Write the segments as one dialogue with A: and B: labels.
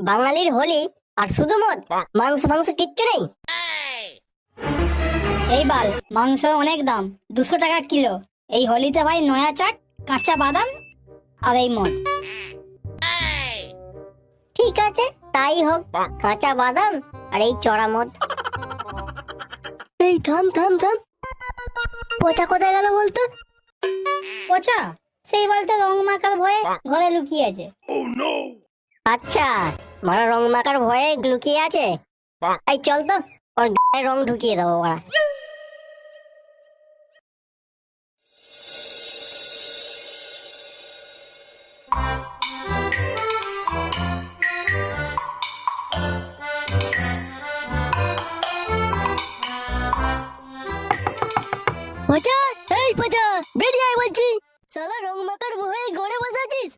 A: বাঙালির হোলি আর শুধু মদ, মাংস ফাংস কিচ্ছু নেই।
B: এই বাল, মাংস অনেক দাম, 200 টাকা কিলো। এই হোলিতে ভাই নয়া চাট, কাঁচা বাদাম আর এই মদ।
A: ঠিক আছে তাই হোক, কাঁচা বাদাম আর এই চড়া মদ। এই থাম থাম থাম, পচা কোথায় গেল বলতো?
B: পচা সেই বলতে রং মাখার ভয়ে ঘরে লুকিয়ে আছে।
A: আচ্ছা, মারা রং মাখার ভয়ে লুকিয়ে আছে। এই চল তো, ওর গায়ে রং ঢুকিয়ে দেবো ওরা। পচা, এই পচা, বেরিয়ে আয় বলছি। শালা রং মাখার ভয়ে ঘরে বসে আছিস?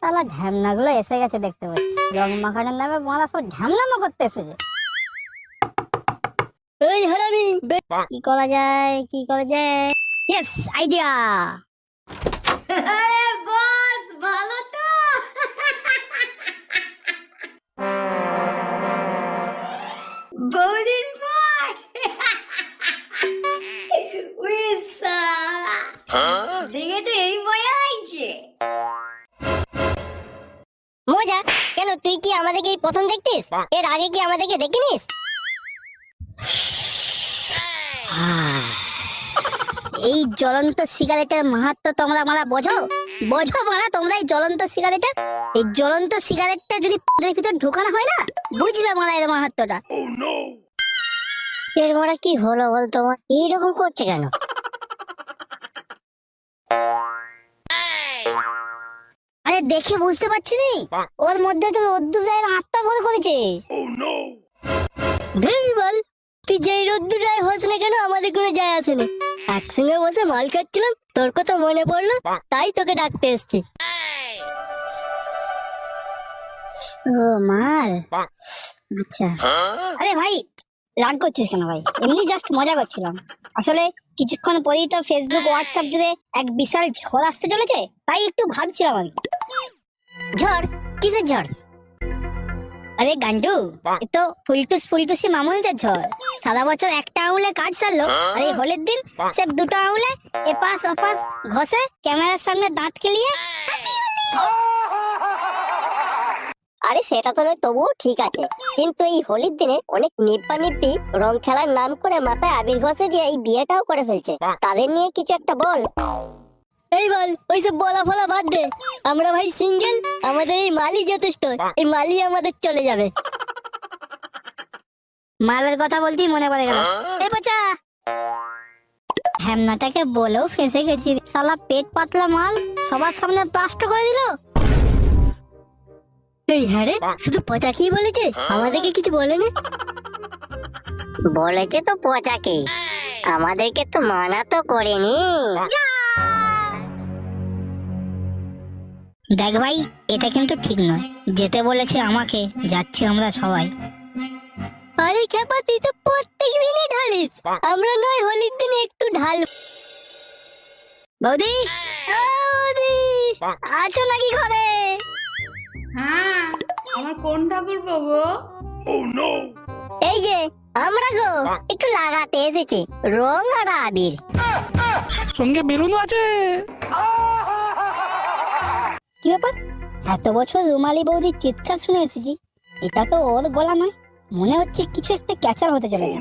B: শালা ঢ্যামনাগুলো এসে গেছে দেখতে পাচ্ছি। রং মাখানোর নামে মারা সব ঢ্যামনামা করতে এসেছে।
A: এই হারামি,
B: কি করা যায়, কি করা যায়? Yes, idea. বস ভালো তো? বহুদিন পর দেখে তো এই মজা লাগছে।
A: মজা কেন? তুই কি আমাদেরকে এই প্রথম দেখছিস? এর আগে কি আমাদেরকে দেখিনিস?
B: এই জ্বলন্ত সিগারেটের মাহাত্ম্য তোমরা মারা বোঝো? বোঝো মারা তোমরা এই জ্বলন্ত সিগারেটটা? এই জ্বলন্ত সিগারেটটা যদি পেটের ভিতর ঢোকানো হয় না, বুঝবে মারা এর মাহাত্ম্যটা।
A: এর মারা কি হলো বলতো? এইরকম করছে কেন?
B: আরে দেখে বুঝতে পারছি নি, ওর মধ্যে তো রোদ্দুরের আত্মা ভর করেছে।
A: ভেবি বল, তুই যেই রোদ্দুরায় হোস না কেন আমাদের কোনো যায় আসে না। একসঙ্গে বসে মাল খাচ্ছিলাম, তোর কথা মনে পড়লো, তাই তোকে ডাকতে এসছি।
B: ও মাল, আচ্ছা। আরে ভাই রাগ করছিস কেন ভাই? এমনি জাস্ট মজা করছিলাম। আসলে কিছুক্ষণ পরেই তো ফেসবুক হোয়াটসঅ্যাপ জুড়ে এক বিশাল ঝড় আসতে চলেছে, তাই একটু ভাবছিলাম আমি।
A: ঝড়? কিসের ঝড়?
B: আরে গান্ডু, এ তো ফুলটুসি মামুনিদের ঝড়। সারা বছর একটা আঙুলে কাজ সারলো, আর এই হোলির দিন সে দুটো আঙুলে এপাশ ওপাশ ঘষে ক্যামেরার সামনে দাঁত কেলিয়ে।
A: আরে সেটা তো নয়, তবুও ঠিক আছে, কিন্তু এই হোলির দিনে অনেক নিব্বা নিব্বি রং খেলার নাম করে মাথায় আবির ঘষে দিয়ে এই বিয়েটাও করে ফেলছে। তাদের নিয়ে কিছু একটা বল। এই বল, ওইসব বলা ফলা বাদ দে। আমরা ভাই সিঙ্গেল, আমাদের এই মালি যথেষ্ট। এই মালি আমাদের চলে যাবে।
B: মালের কথা বলতেই মনে পড়ে গেল। এই বাচ্চা, হ্যামনাটাকে বলেও ফেঁসে গেছি। শালা পেট পাতলা মাল সবার সামনে প্লাস্ট করে দিল।
A: এই হ্যাঁ রে, শুধু পচা কি বলেছে? আমাদেরকে কিছু বলেনি। বলেছে তো পচাকে, আমাদেরকে তো মানা তো করেনি।
B: দেখ ভাই, এটা কিন্তু ঠিক নয়। যেতে বলেছে আমাকে, যাচ্ছি আমরা সবাই।
A: আরে খেপা, তুই তো প্রত্যেক দিনই ঢালিস, আমরা নয় হোলির দিনে একটু ঢাল।
B: বৌদি, ও বৌদি, আছো নাকি ঘরে?
C: হ্যাঁ, আমার কোন ঠাকুরপো গো?
A: এই যে আমরা গো, একটু লাগাতে এসেছি রং আর আবির।
D: সঙ্গে বেলুনও আছে।
B: কি ব্যাপার? এত বছর রুমালি বৌদির চিৎকার শুনে এসেছি, এটা তো ওর গলা নয়। মনে হচ্ছে কিছু একটা ক্যাচার হতে চলেছে।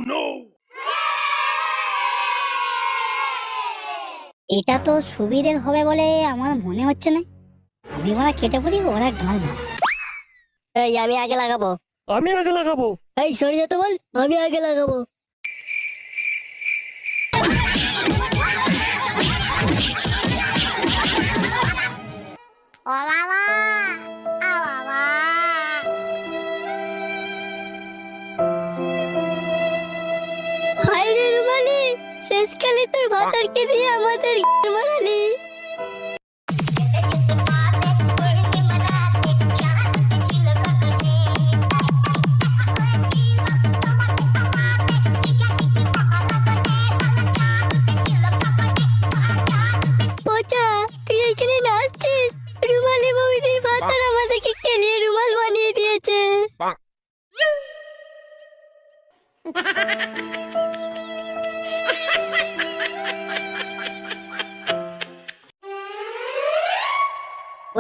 B: এটা তো সুবিধের হবে বলে আমার মনে হচ্ছে না। আমি ওরা কেটে পড়ি, ওরা গাল মারে।
A: এই আমি আগে লাগাবো।
D: আমি আগে লাগাবো।
A: এই সরে যেতে বল, আমি আগে লাগাবো।
B: ও বাবা, ও বাবা।
A: হাই রে রুমালি, শেষকালে তোর ভাতারকে দিয়ে আমাদের মারালি। পচা, তুই এখানে নাচছিস? রুমালি বৌদির ভাতার আমাদেরকে খেলিয়ে রুমাল বানিয়ে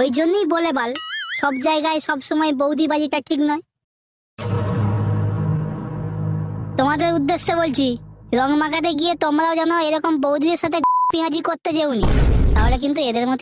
B: ওই জন্যই বলে বাল, সব জায়গায় সব সময় বৌদি বাজিটা ঠিক নয়। তোমাদের উদ্দেশ্যে বলছি, রং মাখাতে গিয়ে তোমরাও যেন এরকম বৌদিদের সাথে পেঁয়াজি করতে যেওনি, তাহলে কিন্তু এদের মতো